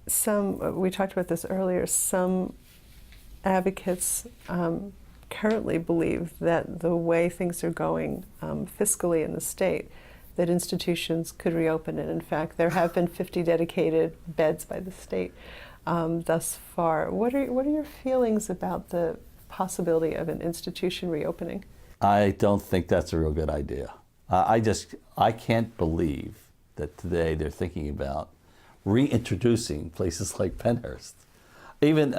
we talked about this earlier, some advocates currently believe that the way things are going fiscally in the state, that institutions could reopen. And in fact, there have been 50 dedicated beds by the state thus far. What are your feelings about the possibility of an institution reopening? I don't think that's a real good idea. I can't believe that today they're thinking about reintroducing places like Penhurst. Even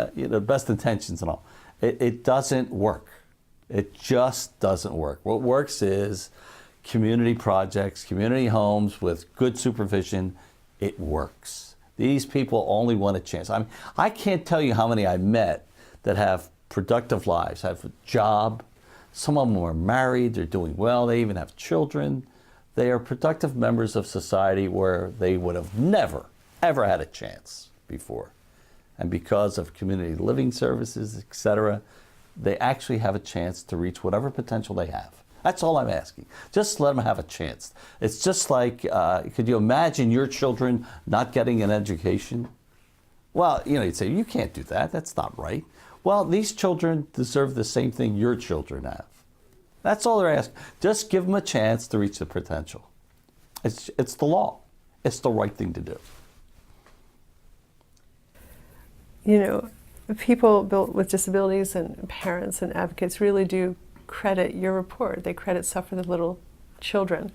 best intentions and all. It doesn't work. It just doesn't work. What works is community projects, community homes with good supervision. It works. These people only want a chance. I can't tell you how many I met that have productive lives, have a job. Some of them are married, they're doing well, they even have children. They are productive members of society where they would have never, ever had a chance before. And because of community living services, etc., they actually have a chance to reach whatever potential they have. That's all I'm asking. Just let them have a chance. It's just like, could you imagine your children not getting an education? Well, you'd say, you can't do that. That's not right. Well, these children deserve the same thing your children have. That's all they're asking. Just give them a chance to reach the potential. It's the law. It's the right thing to do. People with disabilities and parents and advocates really do credit your report. They credit Suffer the Little Children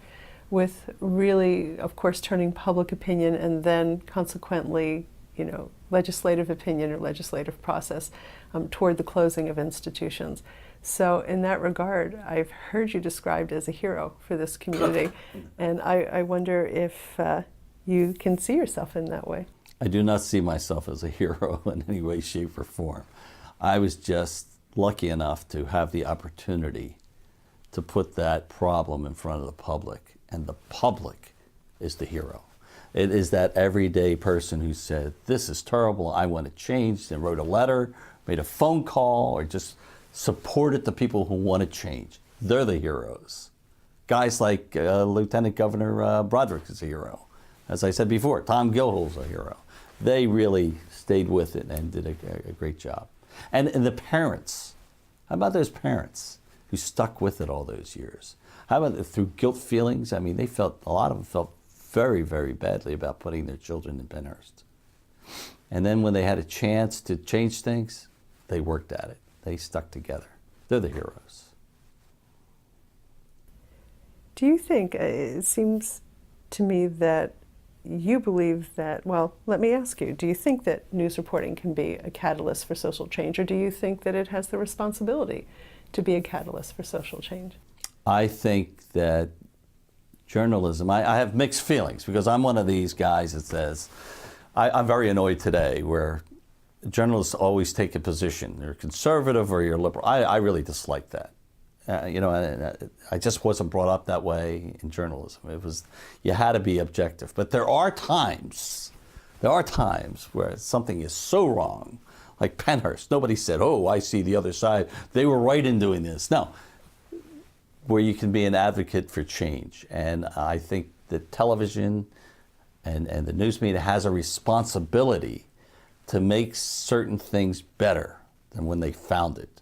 with really, of course, turning public opinion and then consequently, legislative opinion or legislative process toward the closing of institutions. So in that regard, I've heard you described as a hero for this community, and I wonder if you can see yourself in that way. I do not see myself as a hero in any way, shape, or form. I was just lucky enough to have the opportunity to put that problem in front of the public, and the public is the hero. It is that everyday person who said, this is terrible, I want to change, and wrote a letter, made a phone call, or just supported the people who want to change. They're the heroes. Guys like Lieutenant Governor Broderick is a hero. As I said before, Tom Guilfoyle's a hero. They really stayed with it and did a great job. And the parents, how about those parents who stuck with it all those years? How about through guilt feelings? A lot of them felt very, very badly about putting their children in Penhurst. And then when they had a chance to change things, they worked at it. They stuck together. They're the heroes. Do you think, it seems to me that you believe that, well, let me ask you, do you think that news reporting can be a catalyst for social change, or do you think that it has the responsibility to be a catalyst for social change? I think that journalism, I have mixed feelings, because I'm one of these guys that says, I'm very annoyed today where journalists always take a position. You're conservative or you're liberal. I really dislike that. I just wasn't brought up that way in journalism. You had to be objective. But there are times where something is so wrong, like Penhurst. Nobody said, oh, I see the other side. They were right in doing this. No, where you can be an advocate for change. And I think that television and the news media has a responsibility to make certain things better than when they found it.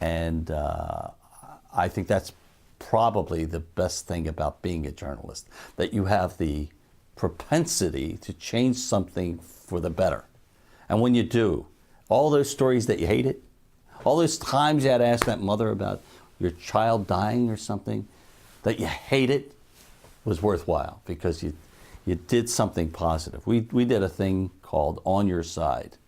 And I think that's probably the best thing about being a journalist, that you have the propensity to change something for the better. And when you do, all those stories that you hated, all those times you had to ask that mother about your child dying or something that you hated, was worthwhile, because you did something positive. We did a thing called On Your Side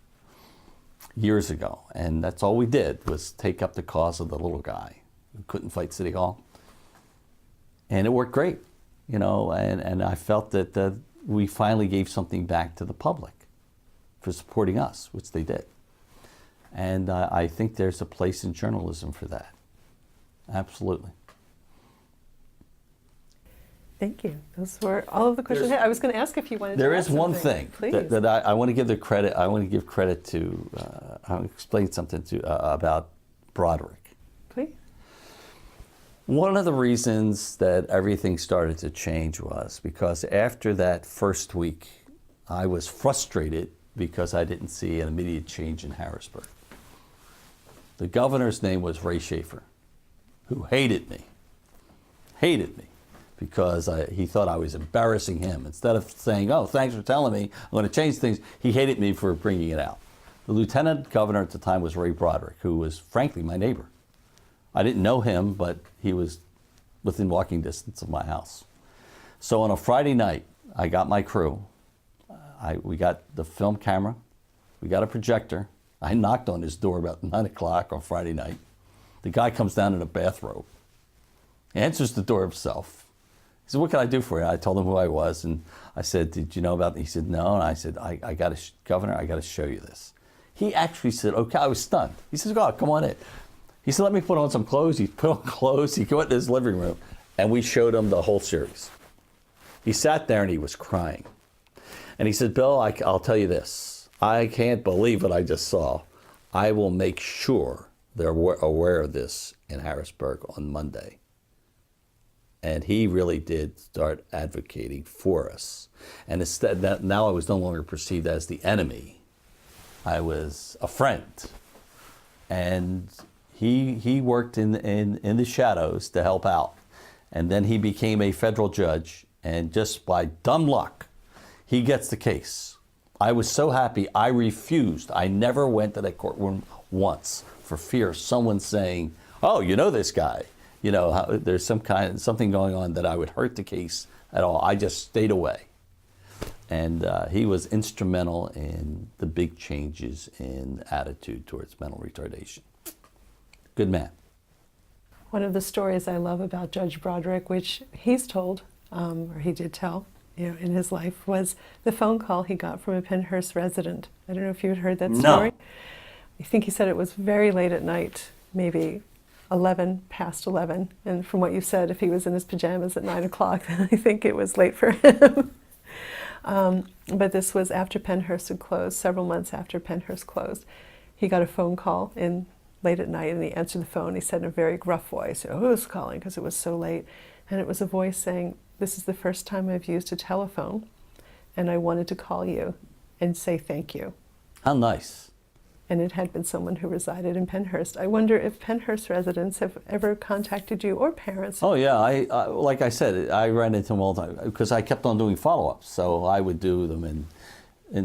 years ago, and that's all we did was take up the cause of the little guy who couldn't fight City Hall. And it worked great, and I felt that we finally gave something back to the public for supporting us, which they did. And I think there's a place in journalism for that. Absolutely. Thank you. Those were all of the questions. I was going to ask if you wanted to There add is one something. thing that I want to give the credit. I want to give credit to. I'll explain something about Broderick. Please. One of the reasons that everything started to change was because after that first week, I was frustrated because I didn't see an immediate change in Harrisburg. The governor's name was Ray Schaefer, who hated me because he thought I was embarrassing him. Instead of saying, oh, thanks for telling me, I'm going to change things, he hated me for bringing it out. The lieutenant governor at the time was Ray Broderick, who was frankly my neighbor. I didn't know him, but he was within walking distance of my house. So on a Friday night, I got my crew. We got the film camera. We got a projector. I knocked on his door about 9 o'clock on Friday night. The guy comes down in a bathrobe. He answers the door himself. He said, what can I do for you? I told him who I was, and I said, did you know about it? He said, no. And I said, Governor, I got to show you this. He actually said, okay, I was stunned. He says, God, come on in. He said, let me put on some clothes. He put on clothes. He went to his living room, and we showed him the whole series. He sat there, and he was crying. And he said, Bill, I'll tell you this. I can't believe what I just saw. I will make sure they're aware of this in Harrisburg on Monday. And he really did start advocating for us. And instead, now I was no longer perceived as the enemy. I was a friend. And he worked in the shadows to help out. And then he became a federal judge. And just by dumb luck, he gets the case. I was so happy, I refused. I never went to that courtroom once for fear of someone saying, oh, you know this guy. You know, there's something going on that I would hurt the case at all. I just stayed away. And he was instrumental in the big changes in attitude towards mental retardation. Good man. One of the stories I love about Judge Broderick, which he's told, or he did tell, in his life, was the phone call he got from a Pennhurst resident. I don't know if you had heard that story. No. I think he said it was very late at night, maybe 11, past 11. And from what you said, if he was in his pajamas at 9 o'clock, then I think it was late for him. But this was after Pennhurst had closed, several months after Pennhurst closed. He got a phone call in late at night, and he answered the phone. He said in a very gruff voice, who's calling, because it was so late. And it was a voice saying, this is the first time I've used a telephone, and I wanted to call you and say thank you. How nice. And it had been someone who resided in Pennhurst. I wonder if Pennhurst residents have ever contacted you, or parents. Oh yeah, I like I said, I ran into them all the time because I kept on doing follow-ups. So I would do them in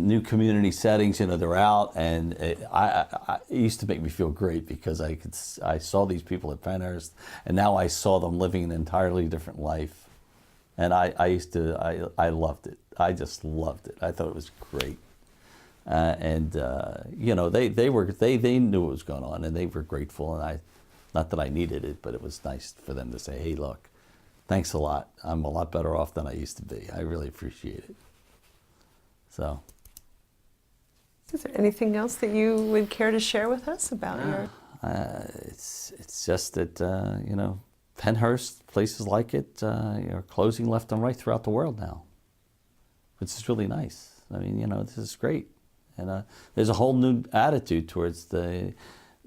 new community settings. They're out, and it used to make me feel great because I saw these people at Pennhurst, and now I saw them living an entirely different life, and I loved it. I just loved it. I thought it was great. They knew what was going on, and they were grateful. And not that I needed it, but it was nice for them to say, "Hey, look, thanks a lot. I'm a lot better off than I used to be. I really appreciate it." So, is there anything else that you would care to share with us about your? It's just that Pennhurst, places like it, are closing left and right throughout the world now, which is really nice. I mean, this is great. And there's a whole new attitude towards the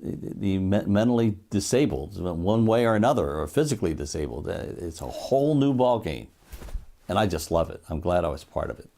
mentally disabled, one way or another, or physically disabled. It's a whole new ball game, and I just love it. I'm glad I was part of it.